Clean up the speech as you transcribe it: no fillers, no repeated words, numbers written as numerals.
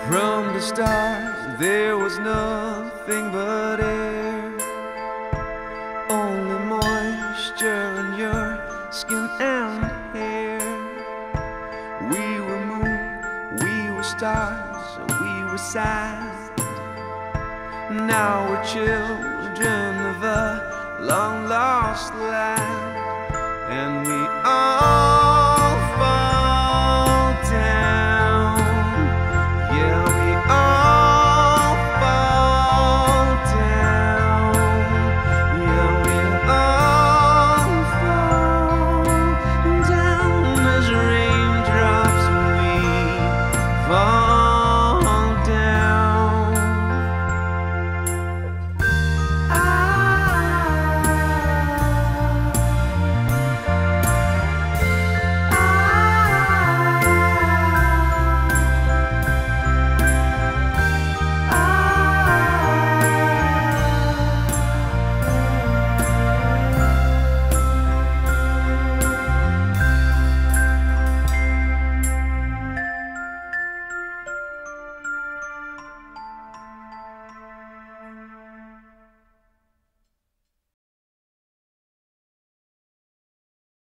From the start, there was nothing but air, only moisture in your skin and hair. We were moon, we were stars, we were sad. Now we're children of a long lost land, and we are